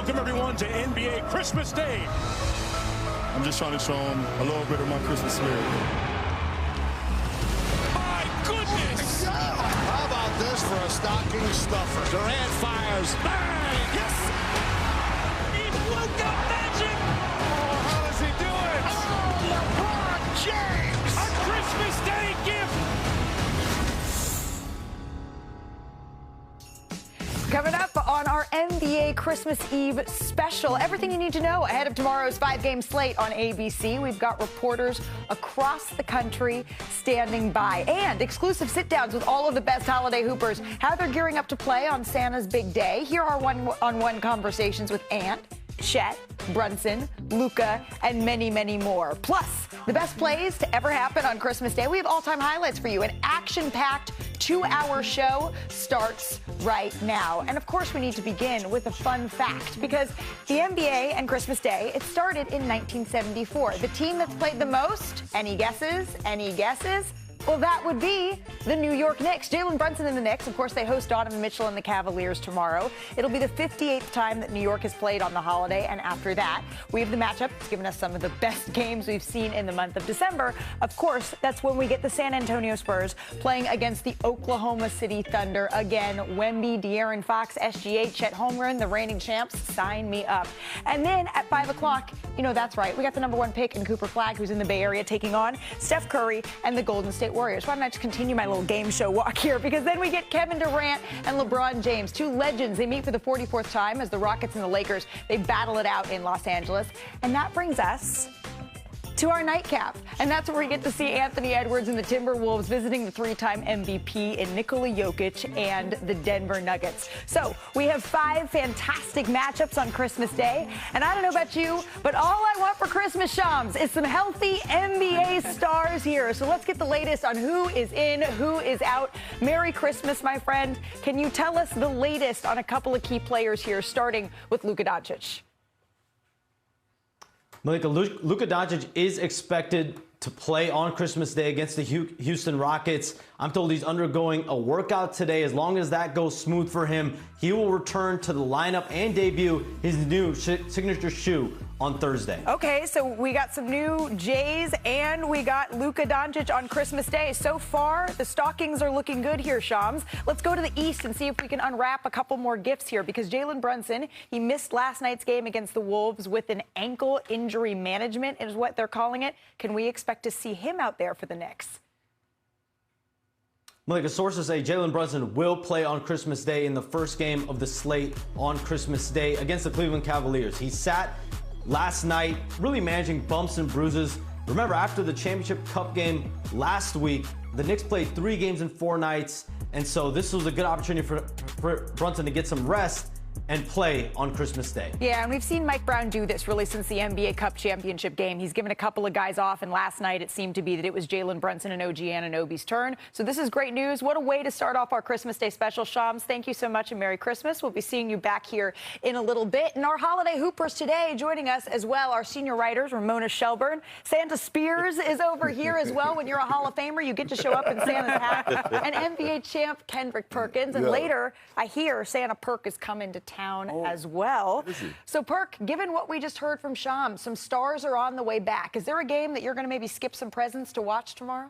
Welcome, everyone, to NBA Christmas Day. I'm just trying to show them a little bit of my Christmas spirit. My goodness! How about this for a stocking stuffer? Durant fires. Bang! Yes! It's Luka Magic! Oh, how does he do it? Oh, LeBron James! A Christmas Day gift! Coming up on our NBA Christmas Eve special, everything you need to know ahead of tomorrow's 5-game slate on ABC. We've got reporters across the country standing by, and exclusive sit-downs with all of the best holiday hoopers, how they're gearing up to play on Santa's big day. Here are one-on-one conversations with Ant, Chet, Brunson, Luka, and many, many more. Plus, the best plays to ever happen on Christmas Day. We have all-time highlights for you. An action-packed 2-hour show starts right now. And of course, we need to begin with a fun fact, because the NBA and Christmas Day, it started in 1974. The team that's played the most, any guesses? Any guesses? Well, that would be the New York Knicks. Jalen Brunson and the Knicks, of course, they host Donovan Mitchell and the Cavaliers tomorrow. It'll be the 58th time that New York has played on the holiday, and after that, we have the matchup. It's given us some of the best games we've seen in the month of December. Of course, that's when we get the San Antonio Spurs playing against the Oklahoma City Thunder. Again, Wemby, De'Aaron Fox, SGA, Chet Holmgren, the reigning champs. Sign me up. And then at 5 o'clock, you know, that's right, we got the #1 pick in Cooper Flagg, who's in the Bay Area, taking on Steph Curry and the Golden State Warriors. Why don't I just continue my little game show walk here, because then we get Kevin Durant and LeBron James, two legends. They meet for the 44th time as the Rockets and the Lakers, they battle it out in Los Angeles. And that brings us to our nightcap. And that's where we get to see Anthony Edwards and the Timberwolves visiting the 3-time MVP in Nikola Jokic and the Denver Nuggets. So we have 5 fantastic matchups on Christmas Day. And I don't know about you, but all I want for Christmas, Shams, is some healthy NBA stars here. So let's get the latest on who is in, who is out. Merry Christmas, my friend. Can you tell us the latest on a couple of key players here, starting with Luka Doncic? Malika, Luka Doncic is expected to play on Christmas Day against the Houston Rockets. I'm told he's undergoing a workout today. As long as that goes smooth for him, he will return to the lineup and debut his new signature shoe on Thursday. Okay, so we got some new Jays and we got Luka Doncic on Christmas Day. So far, the stockings are looking good here, Shams. Let's go to the East and see if we can unwrap a couple more gifts here, because Jalen Brunson, he missed last night's game against the Wolves with an ankle injury management, is what they're calling it. Can we expect to see him out there for the Knicks? Malika, sources say Jalen Brunson will play on Christmas Day in the first game of the slate on Christmas Day against the Cleveland Cavaliers. He sat last night, really managing bumps and bruises. Remember, after the championship cup game last week, the Knicks played 3 games in 4 nights, and so this was a good opportunity for Brunson to get some rest and play on Christmas Day. Yeah, and we've seen Mike Brown do this really since the NBA Cup championship game. He's given a couple of guys off, and last night it seemed to be that it was Jalen Brunson and OG Anunoby's turn. So this is great news. What a way to start off our Christmas Day special. Shams, thank you so much and Merry Christmas. We'll be seeing you back here in a little bit. And our holiday hoopers today joining us as well, our senior writers, Ramona Shelburne. Santa Spears is over here as well. When you're a Hall of Famer, you get to show up in Santa's hat. And NBA champ Kendrick Perkins. And later, I hear Santa Perk is coming to town as well. So, Perk, given what we just heard from Shams, some stars are on the way back. Is there a game that you're going to maybe skip some presents to watch tomorrow?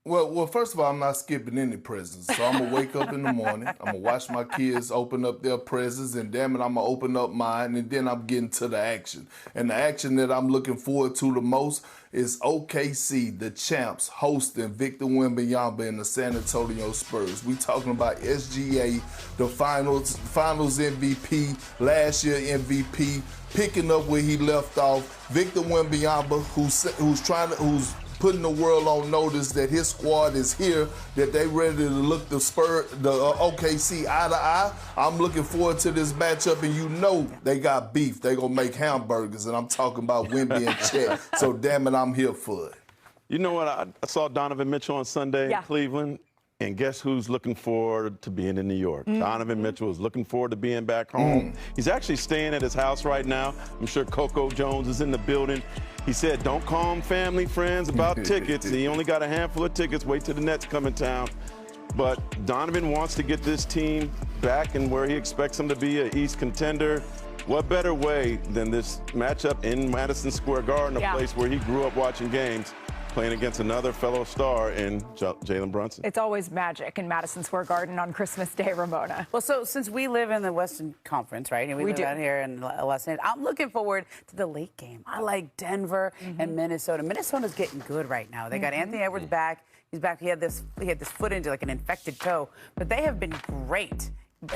Well, first of all, I'm not skipping any presents. So I'm going to wake up in the morning. I'm going to watch my kids open up their presents, and damn it, I'm going to open up mine, and then I'm getting to the action. And the action that I'm looking forward to the most is OKC, the champs, hosting Victor Wembanyama and the San Antonio Spurs. We talking about SGA, the finals MVP, last year MVP, picking up where he left off. Victor Wembanyama, who's putting the world on notice that his squad is here, that they ready to look the OKC eye to eye. I'm looking forward to this matchup, and you know they got beef. They gonna make hamburgers, and I'm talking about Wemby and Chet. So damn it, I'm here for it. You know what? I saw Donovan Mitchell on Sunday in Cleveland. And guess who's looking forward to being in New York? Donovan Mitchell is looking forward to being back home. He's actually staying at his house right now. I'm sure Coco Jones is in the building. He said, don't call him family, friends about tickets. He only got a handful of tickets. Wait till the Nets come in town. But Donovan wants to get this team back and where he expects him to be, an East contender. What better way than this matchup in Madison Square Garden, a place where he grew up watching games, playing against another fellow star in Jalen Brunson. It's always magic in Madison Square Garden on Christmas Day, Ramona. Well, so since we live in the Western Conference, right, and we live out here in Los Angeles, I'm looking forward to the late game. I like Denver and Minnesota. Minnesota's getting good right now. They got Anthony Edwards back. He's back. He had this foot injury, like an infected toe, but they have been great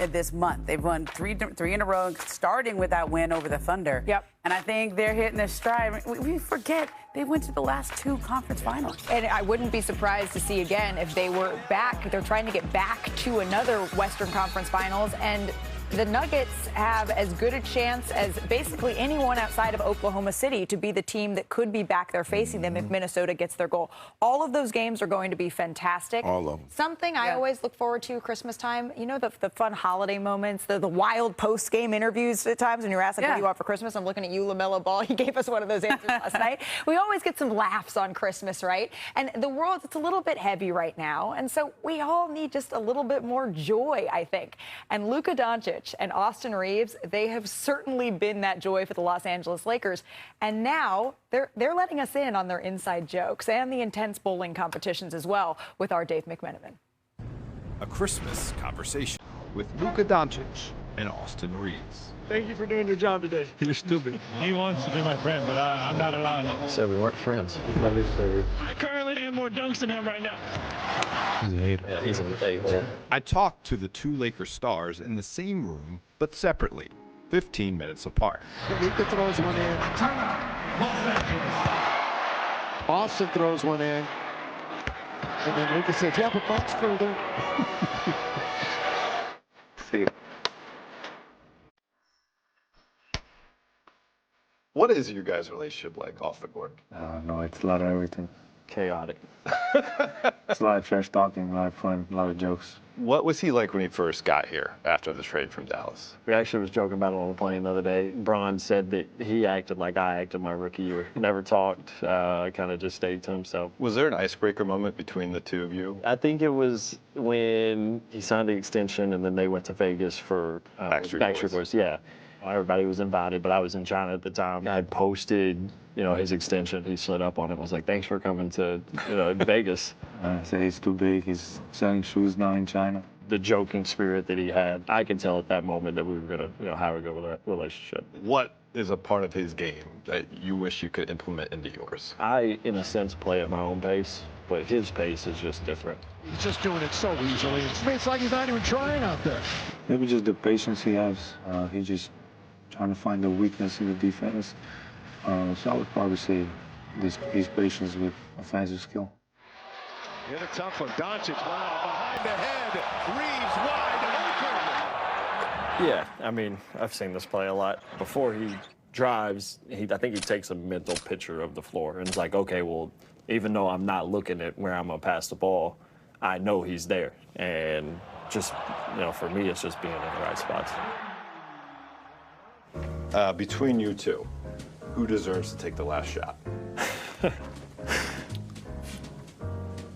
this month. They've won three in a row, starting with that win over the Thunder. Yep. And I think they're hitting their stride. We forget they went to the last 2 conference finals. And I wouldn't be surprised to see again if they were back. They're trying to get back to another Western Conference Finals, and the Nuggets have as good a chance as basically anyone outside of Oklahoma City to be the team that could be back there facing them if Minnesota gets their goal. All of those games are going to be fantastic. All of them. Something I always look forward to Christmas time, you know, the fun holiday moments, the wild post-game interviews at times when you're asked, like, what do you want for Christmas? I'm looking at you, LaMelo Ball. He gave us one of those answers last night. We always get some laughs on Christmas, right? And the world, it's a little bit heavy right now. And so we all need just a little bit more joy, I think. And Luka Doncic and Austin Reeves, they have certainly been that joy for the Los Angeles Lakers. And now they're letting us in on their inside jokes and the intense bowling competitions as well with our Dave McMenamin. A Christmas conversation with Luka Doncic and Austin Reeves. Thank you for doing your job today. You're stupid. He wants to be my friend, but I'm not allowed. Said we weren't friends. I currently have more dunks than him right now. He's a hater. Yeah, he's a hater. I talked to the 2 Lakers stars in the same room, but separately, 15 minutes apart. Luka throws one in. Austin throws one in. And then Luka says, yeah, but much further. See. What is your guys' relationship like off the court? No, it's a lot of everything. Chaotic. It's a lot of trash talking, a lot of fun, a lot of jokes. What was he like when he first got here after the trade from Dallas? We actually was joking about it on the plane the other day. Bron said that he acted like I acted my rookie year. Never talked, kind of just stayed to himself. Was there an icebreaker moment between the two of you? I think it was when he signed the extension and then they went to Vegas for Backstreet Boys. Yeah. Everybody was invited, but I was in China at the time. I had posted, his extension. He slid up on it. I was like, thanks for coming to, Vegas. I say he's too big. He's selling shoes now in China. The joking spirit that he had, I could tell at that moment that we were going to, have a good relationship. What is a part of his game that you wish you could implement into yours? I, in a sense, play at my own pace, but his pace is just different. He's just doing it so easily. It's like he's not even trying out there. Maybe just the patience he has. He just trying to find the weakness in the defense. So I would probably say his patience with offensive skill. Hit a tough one. Doncic, wow, behind the head. Reeves wide open. Yeah, I mean, I've seen this play a lot. Before he drives, I think he takes a mental picture of the floor. And it's like, okay, well, even though I'm not looking at where I'm going to pass the ball, I know he's there. And just, for me, it's just being in the right spots. Between you two, who deserves to take the last shot?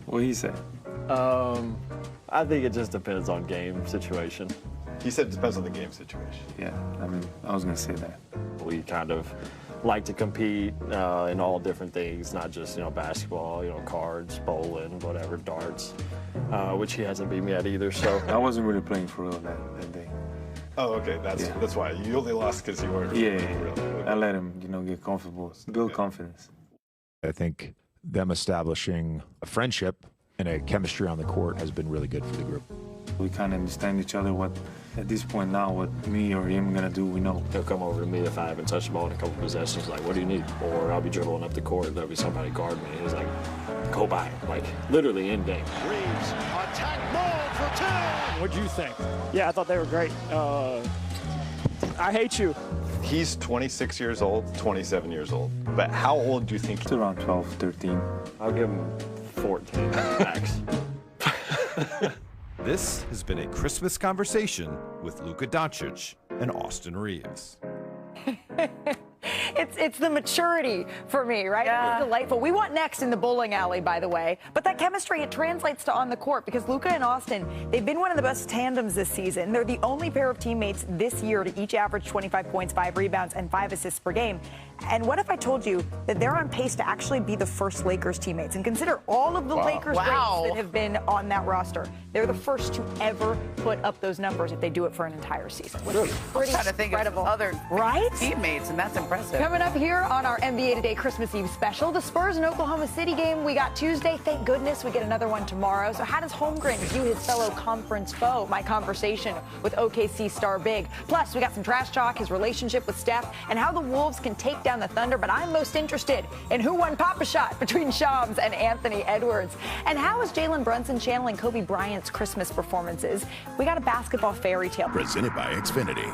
What do you say? I think it just depends on game situation. He said it depends on the game situation. Yeah, I mean, I was going to say that. We kind of like to compete in all different things, not just, basketball, cards, bowling, whatever, darts, which he hasn't beat me at either, so. I wasn't really playing for real that day. Oh, okay. That's why. You only lost because you weren't. Yeah. Okay. I let him, get comfortable, build confidence. I think them establishing a friendship and a chemistry on the court has been really good for the group. We kind of understand each other. At this point now, what me or him gonna do, we know. He'll come over to me if I haven't touched the ball in a couple possessions, like, what do you need? Or I'll be dribbling up the court, there'll be somebody guard me. He's like, go by him, like literally in game. Reeves, attack ball for 2. What'd you think? Yeah, I thought they were great. I hate you. He's 26 years old, 27 years old. But how old do you think? It's around 12, 13. I'll give him 14 max. This has been a Christmas conversation with Luka Doncic and Austin Reeves. It's the maturity for me, right? Yeah. It's delightful. We want next in the bowling alley, by the way. But that chemistry, it translates to on the court because Luka and Austin, they've been one of the best tandems this season. They're the only pair of teammates this year to each average 25 points, 5 rebounds, and 5 assists per game. And what if I told you that they're on pace to actually be the first Lakers teammates? And consider all of the Lakers greats that have been on that roster. They're the first to ever put up those numbers if they do it for an entire season. Which is pretty incredible. Other teammates, and that's impressive. Coming up here on our NBA Today Christmas Eve special, the Spurs and Oklahoma City game we got Tuesday. Thank goodness we get another one tomorrow. So how does Holmgren view his fellow conference foe? My conversation with OKC star Big. Plus, we got some trash talk, his relationship with Steph, and how the Wolves can take down the Thunder. But I'm most interested in who won Pop-A-Shot between Shams and Anthony Edwards. And how is Jalen Brunson channeling Kobe Bryant's Christmas performances? We got a basketball fairy tale. Presented by Xfinity.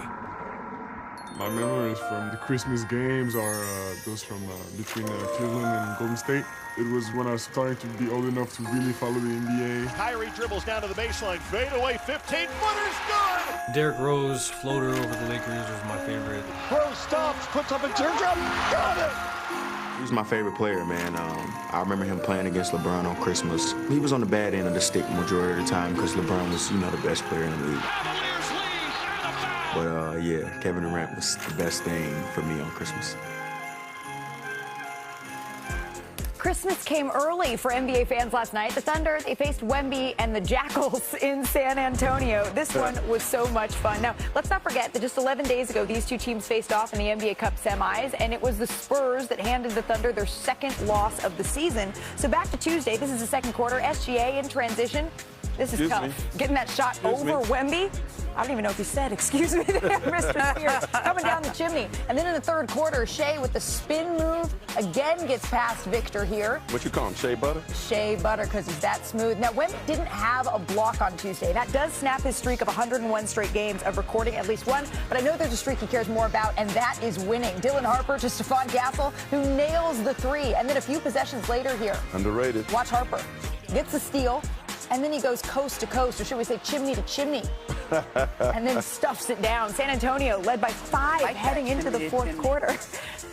My memories from the Christmas games are those from between Cleveland and Golden State. It was when I was starting to be old enough to really follow the NBA. Kyrie dribbles down to the baseline, fade away, 15-footer's good! Derrick Rose floater over the Lakers was my favorite. Rose stops, puts up a teardrop, got it! He was my favorite player, man. I remember him playing against LeBron on Christmas. He was on the bad end of the stick majority of the time because LeBron was, the best player in the league. But yeah, Kevin Durant was the best thing for me on Christmas. Christmas came early for NBA fans last night. The Thunder, they faced Wemby and the Jackals in San Antonio. This one was so much fun. Now, let's not forget that just 11 days ago, these two teams faced off in the NBA Cup semis, and it was the Spurs that handed the Thunder their second loss of the season. So back to Tuesday. This is the second quarter. SGA in transition. This is tough. Getting that shot over Wemby. I don't even know if he said, excuse me there, Mr. Spears, coming down the chimney. And then in the third quarter, Shea with the spin move again gets past Victor here. What you call him, Shea Butter? Shea Butter, because he's that smooth. Now, Wemby didn't have a block on Tuesday. That does snap his streak of 101 straight games of recording at least one, but I know there's a streak he cares more about, and that is winning. Dylan Harper to Stephon Castle, who nails the three. And then a few possessions later here. Underrated. Watch Harper. Gets the steal. And then he goes coast to coast, or should we say chimney to chimney, and then stuffs it down. San Antonio led by 5 heading into the fourth quarter.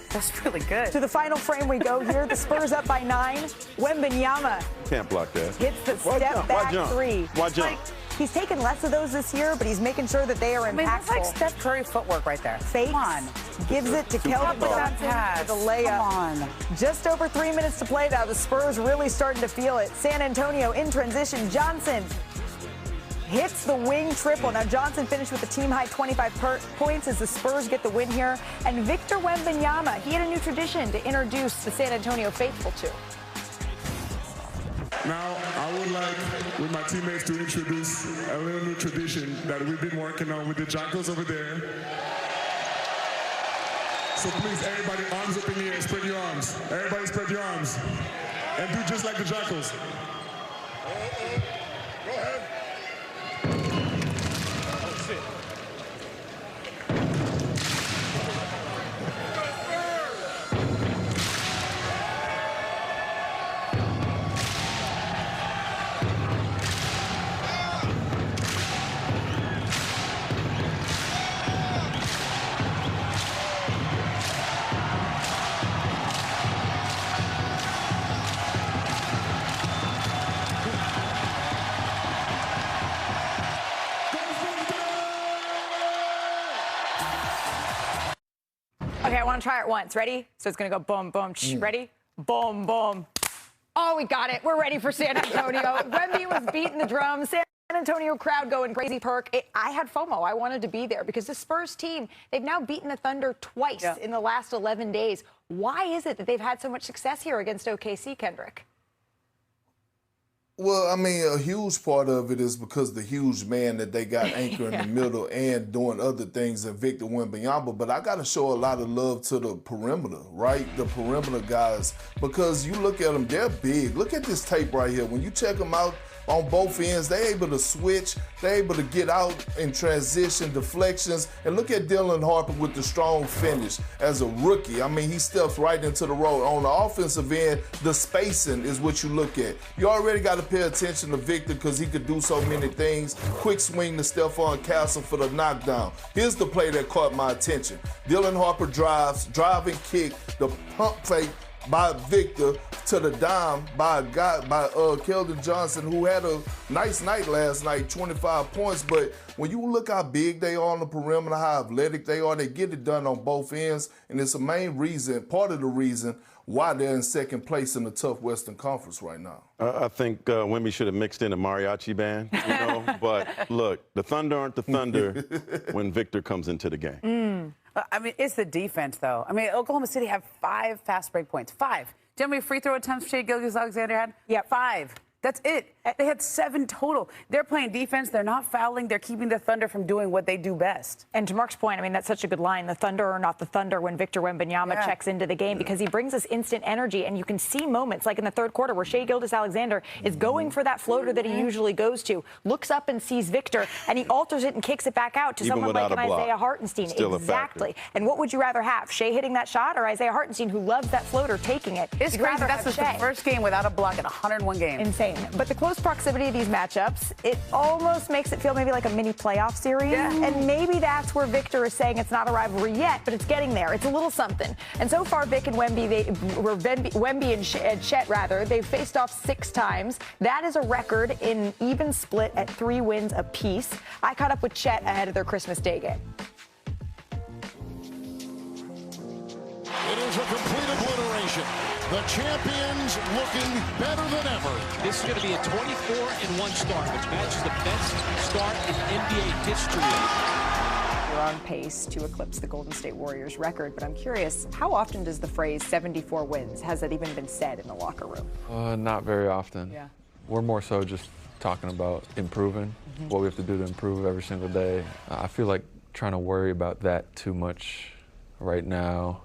That's really good. To the final frame we go here. The Spurs up by 9. Wembanyama can't block that. Hits the step-back three. Why jump? He's taken less of those this year, but he's making sure that they are impactful. That's like Steph Curry footwork right there. Fakes. Come on. Gives it to Keldon Johnson for the layup. Come on. Just over 3 minutes to play now. The Spurs really starting to feel it. San Antonio in transition. Johnson hits the wing triple. Now Johnson finished with a team-high 25 points as the Spurs get the win here. And Victor Wembanyama, he had a new tradition to introduce the San Antonio faithful to. Now, I would like, with my teammates, to introduce a little new tradition that we've been working on with the Jackals over there. So please, everybody, arms up in the air, spread your arms. Everybody spread your arms. And do just like the Jackals. Go ahead. That's it. Okay, I want to try it once. Ready? So it's going to go boom, boom. Ready? Boom, boom. Oh, we got it. We're ready for San Antonio. Wemby was beating the drums. San Antonio crowd going crazy. I had FOMO. I wanted to be there because the Spurs team, they've now beaten the Thunder twice in the last 11 days. Why is it that they've had so much success here against OKC, Kendrick? Well, I mean, a huge part of it is because the huge man that they got anchoring in the middle and doing other things than Victor Wembanyama. But I got to show a lot of love to the perimeter, right? The perimeter guys, because you look at them, they're big. Look at this tape right here. When you check them out, on both ends. They're able to switch. They're able to get out in transition, deflections. And look at Dylan Harper with the strong finish as a rookie. I mean, he steps right into the road. On the offensive end, the spacing is what you look at. You already got to pay attention to Victor because he could do so many things. Quick swing to Stephon Castle for the knockdown. Here's the play that caught my attention. Dylan Harper drives, driving kick, the pump fake by Victor to the dime by Keldon Johnson, who had a nice night last night, 25 points. But when you look how big they are on the perimeter, how athletic they are, they get it done on both ends. And it's the main reason, part of the reason, why they're in second place in the tough Western Conference right now. I think Wemby should have mixed in a mariachi band, you know. But look, the Thunder aren't the Thunder when Victor comes into the game. I mean, it's the defense, though. I mean, Oklahoma City have 5 fast break points. 5. Do you know how many free throw attempts Shai Gilgeous-Alexander had? Yeah, 5. That's it. They had 7 total. They're playing defense. They're not fouling. They're keeping the Thunder from doing what they do best. And to Mark's point, I mean, that's such a good line. The Thunder are not the Thunder when Victor Wembanyama checks into the game because he brings this instant energy. And you can see moments like in the third quarter where Shai Gilgeous-Alexander is going for that floater that he usually goes to, looks up and sees Victor, and he alters it and kicks it back out to someone like an Isaiah Hartenstein. Exactly. And what would you rather have, Shai hitting that shot or Isaiah Hartenstein, who loves that floater, taking it? It's crazy. That's the first game without a block in 101 games. Insane. But the close proximity of these matchups, it almost makes it feel maybe like a mini playoff series. And maybe that's where Victor is saying it's not a rivalry yet, but it's getting there. It's a little something. And so far, Vic and Wemby, Wemby and Chet, rather, they've faced off 6 times. That is a record in even split at 3 wins apiece. I caught up with Chet ahead of their Christmas Day game. It is a complete obliteration. The champions looking better than ever. This is going to be a 24-1 start, which matches the best start in NBA history. You're on pace to eclipse the Golden State Warriors record, but I'm curious, how often does the phrase 74 wins, has that even been said in the locker room? Not very often. Yeah. We're more so just talking about improving, what we have to do to improve every single day. I feel like trying to worry about that too much right now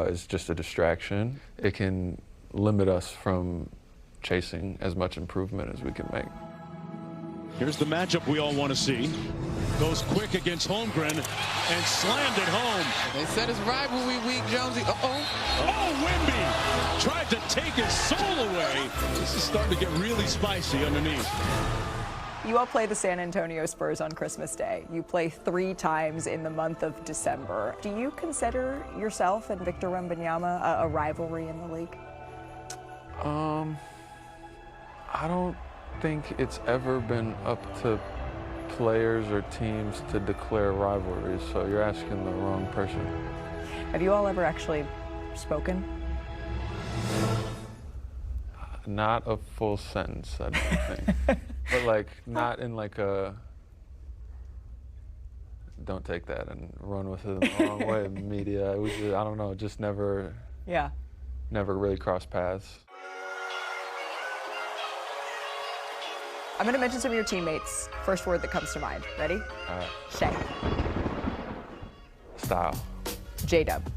is just a distraction. It can limit us from chasing as much improvement as we can make. Here's the matchup we all want to see. Goes quick against Holmgren and slammed it home. They said it's rivalry week, Jonesy. Oh, Wemby tried to take his soul away. This is starting to get really spicy underneath. You all play the San Antonio Spurs on Christmas Day. You play 3 times in the month of December. Do you consider yourself and Victor Wembanyama a rivalry in the league? I don't think it's ever been up to players or teams to declare rivalries, so you're asking the wrong person. Have you all ever actually spoken? Not a full sentence, I don't think. But like, not in like a, don't take that and run with it in the wrong way, media. We just, I don't know, just never really crossed paths. I'm going to mention some of your teammates. First word that comes to mind. Ready? All right. Shai. Style. J-Dub.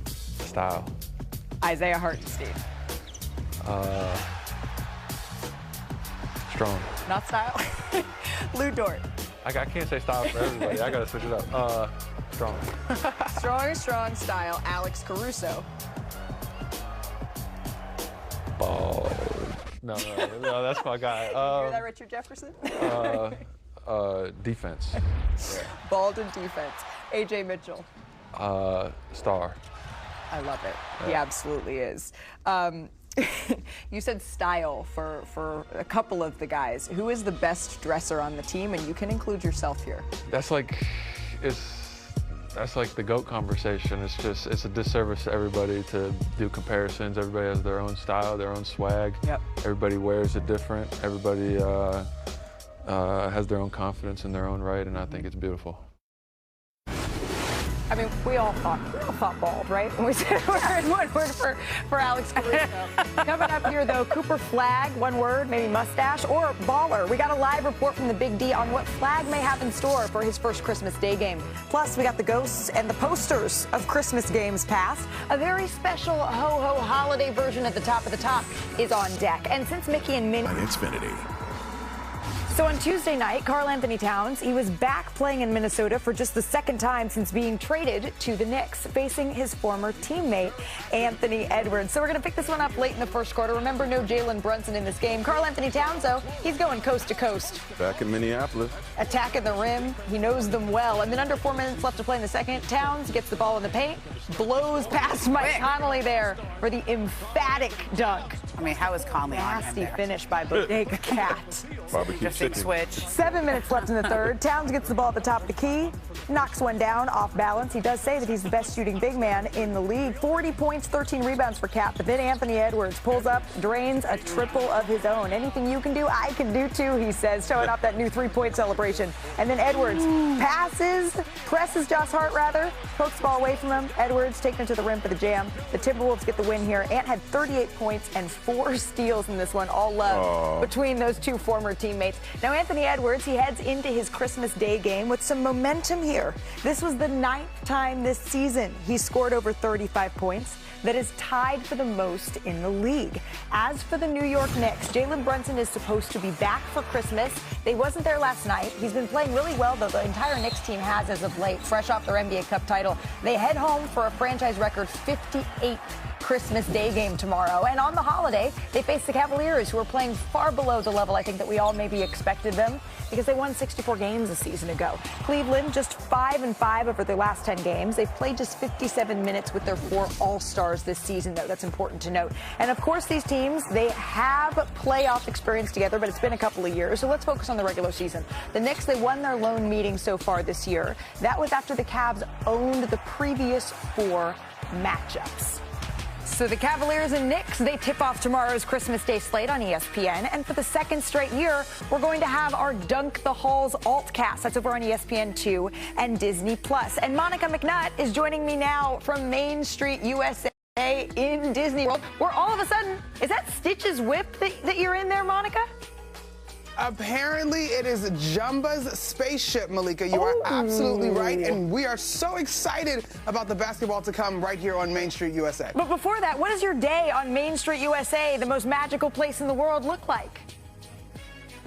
Style. Isaiah Hartenstein. Strong. Not style. Lou Dort. I can't say style for everybody. I gotta switch it up. Strong. Strong style. Alex Caruso. Bald. No, that's my guy. You hear that, Richard Jefferson? Defense. Yeah. Bald and defense. AJ Mitchell. Star. I love it. Yeah. He absolutely is. You said style for a couple of the guys. Who is the best dresser on the team? And you can include yourself here. That's like the GOAT conversation. It's a disservice to everybody to do comparisons. Everybody has their own style, their own swag. Yep. Everybody wears it different. Everybody has their own confidence in their own right, and I think it's beautiful. I mean, we all thought bald, right? When we said one word for Alex Caruso. Coming up here, though, Cooper Flag, one word, maybe mustache, or baller. We got a live report from the Big D on what Flag may have in store for his first Christmas Day game. Plus, we got the ghosts and the posters of Christmas games past. A very special ho-ho holiday version at the top of the top is on deck. And since Mickey and Minnie... On Xfinity. So on Tuesday night, Karl Anthony Towns, he was back playing in Minnesota for just the second time since being traded to the Knicks, facing his former teammate, Anthony Edwards. So we're going to pick this one up late in the first quarter. Remember, no Jalen Brunson in this game. Karl Anthony Towns, though, he's going coast to coast. Back in Minneapolis. Attacking the rim. He knows them well. And then under 4 minutes left to play in the second, Towns gets the ball in the paint, blows past Mike Conley there for the emphatic dunk. I mean, how is Conley on him there? Nasty finish by Bodega Cat. Barbecue chicken. Switch. 7 minutes left in the third. Towns gets the ball at the top of the key, knocks one down off balance. He does say that he's the best shooting big man in the league. 40 points, 13 rebounds for Cat. But then Anthony Edwards pulls up, drains a triple of his own. Anything you can do, I can do too, he says, showing off that new three-point celebration. And then Edwards presses Josh Hart rather, pokes the ball away from him. Edwards taking it to the rim for the jam. The Timberwolves get the win here. Ant had 38 points and 4 steals in this one, all love between those two former teammates. Now, Anthony Edwards, he heads into his Christmas Day game with some momentum here. This was the 9th time this season he scored over 35 points. That is tied for the most in the league. As for the New York Knicks, Jalen Brunson is supposed to be back for Christmas. They wasn't there last night. He's been playing really well, though the entire Knicks team has as of late, fresh off their NBA Cup title. They head home for a franchise record 58 Christmas Day game tomorrow. And on the holiday, they face the Cavaliers, who are playing far below the level I think that we all maybe expected them, because they won 64 games a season ago. Cleveland just 5-5 over their last 10 games. They've played just 57 minutes with their 4 All-Stars this season, though. That's important to note. And of course, these teams, they have playoff experience together, but it's been a couple of years. So let's focus on the regular season. The Knicks, they won their lone meeting so far this year. That was after the Cavs owned the previous 4 matchups. So the Cavaliers and Knicks, they tip off tomorrow's Christmas Day slate on ESPN. And for the second straight year, we're going to have our Dunk the Halls altcast. That's over on ESPN2 and Disney+. And Monica McNutt is joining me now from Main Street, USA in Disney World, where all of a sudden, is that Stitch's whip that you're in there, Monica? Apparently, it is Jumba's spaceship, Malika. You are absolutely right, and we are so excited about the basketball to come right here on Main Street, USA. But before that, what does your day on Main Street, USA, the most magical place in the world, look like?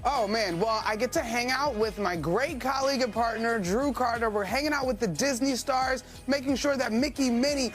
Oh, man. Well, I get to hang out with my great colleague and partner, Drew Carter. We're hanging out with the Disney stars, making sure that Mickey, Minnie,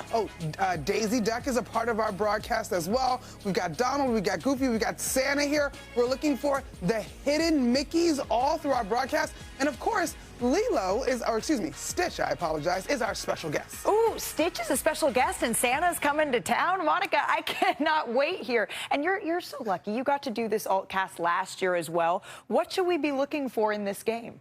Daisy Duck is a part of our broadcast as well. We've got Donald, we've got Goofy, we've got Santa here. We're looking for the hidden Mickeys all through our broadcast. And, of course, Stitch, I apologize, is our special guest. Ooh, Stitch is a special guest and Santa's coming to town. Monica, I cannot wait here. And you're so lucky. You got to do this altcast last year as well. What should we be looking for in this game?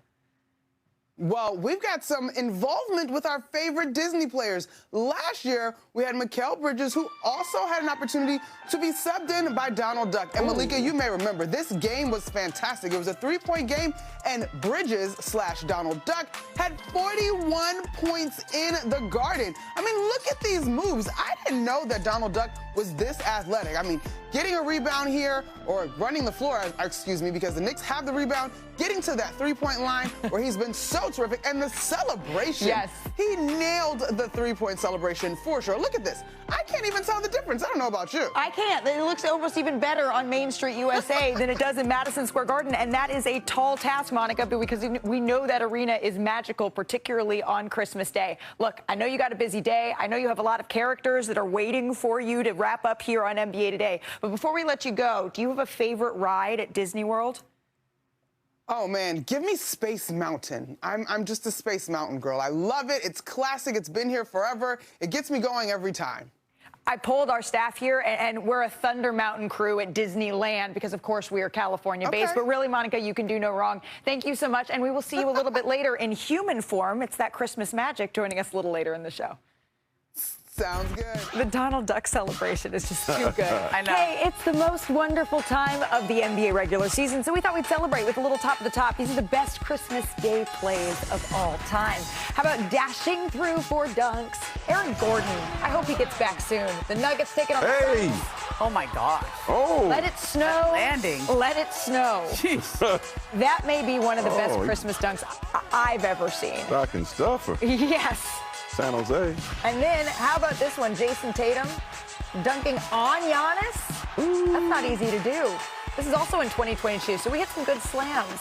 Well, we've got some involvement with our favorite Disney players. Last year, we had Mikal Bridges, who also had an opportunity to be subbed in by Donald Duck. And Malika, you may remember, this game was fantastic. It was a 3-point game, and Bridges/Donald Duck had 41 points in the Garden. I mean, look at these moves. I didn't know that Donald Duck was this athletic. I mean, getting a rebound here, or running the floor, because the Knicks have the rebound, getting to that 3-point line where he's been so terrific, and the celebration. Yes. He nailed the 3-point celebration for sure. Look at this. I can't even tell the difference. I don't know about you. I can't. It looks almost even better on Main Street, USA than it does in Madison Square Garden, and that is a tall task, Monica, because we know that arena is magical, particularly on Christmas Day. Look, I know you got a busy day. I know you have a lot of characters that are waiting for you to wrap up here on NBA Today. But before we let you go, do you have a favorite ride at Disney World? Oh, man, give me Space Mountain. I'm just a Space Mountain girl. I love it. It's classic. It's been here forever. It gets me going every time. I polled our staff here, and we're a Thunder Mountain crew at Disneyland because, of course, we are California-based. But really, Monica, you can do no wrong. Thank you so much, and we will see you a little bit later in human form. It's that Christmas magic joining us a little later in the show. Sounds good. The Donald Duck celebration is just too good. I know. Hey, it's the most wonderful time of the NBA regular season, so we thought we'd celebrate with a little top of the top. These are the best Christmas Day plays of all time. How about dashing through for dunks? Aaron Gordon. I hope he gets back soon. The Nuggets taking on the Suns. Oh, my gosh. Oh. Let it snow. That landing. Let it snow. Jeez. That may be one of the best Christmas dunks I've ever seen. Stocking stuffer. Yes. San Jose. And then, how about this one? Jason Tatum dunking on Giannis. Ooh. That's not easy to do. This is also in 2022, so we had some good slams.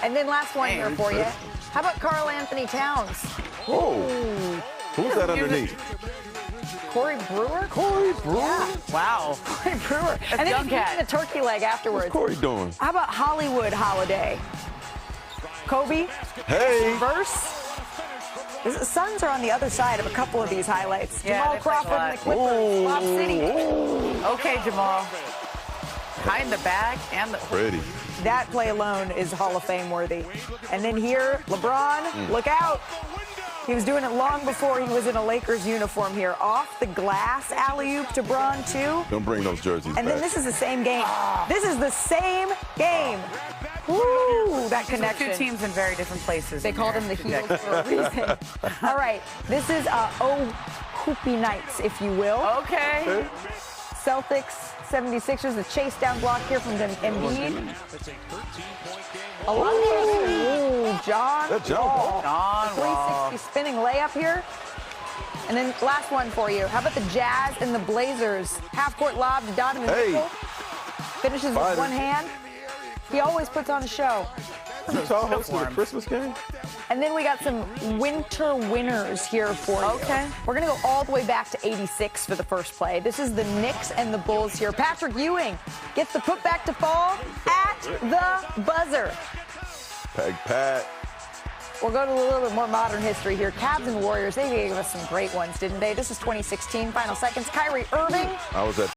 And then last one here for you. How about Karl Anthony Towns? Oh. Who's that underneath? Corey Brewer? Corey Brewer? Yeah. Wow. Corey Brewer. That's and then young he's cat. eating the turkey leg afterwards. What's Corey doing? How about Hollywood Holiday? Kobe? Hey. Reverse? The Suns are on the other side of a couple of these highlights. Yeah, Jamal Crawford and the Clippers. Lob City. Okay, Jamal. High in the back and the... Pretty. That play alone is Hall of Fame worthy. And then here, LeBron, look out. He was doing it long before he was in a Lakers uniform here. Off the glass, alley-oop to Bron, too. Don't bring those jerseys And back. then this is the same game. This is the same game. Woo, that connection. Two teams in very different places. They called them the Heels for a reason. All right, this is Hoopy Nights, if you will. Okay. Celtics, 76ers, the chase down block here from Embiid. Oh, John That jump Wall. ball. 360 spinning layup here. And then last one for you. How about the Jazz and the Blazers? Half-court lob to Donovan Mitchell. Finishes with one hand. He always puts on a show. Utah hosting a Christmas game? And then we got some winter winners here for you. Okay. We're going to go all the way back to 86 for the first play. This is the Knicks and the Bulls here. Patrick Ewing gets the putback to fall at the buzzer. Peg Pat. We'll go to a little bit more modern history here. Cavs and Warriors, they gave us some great ones, didn't they? This is 2016, final seconds. Kyrie Irving. I was at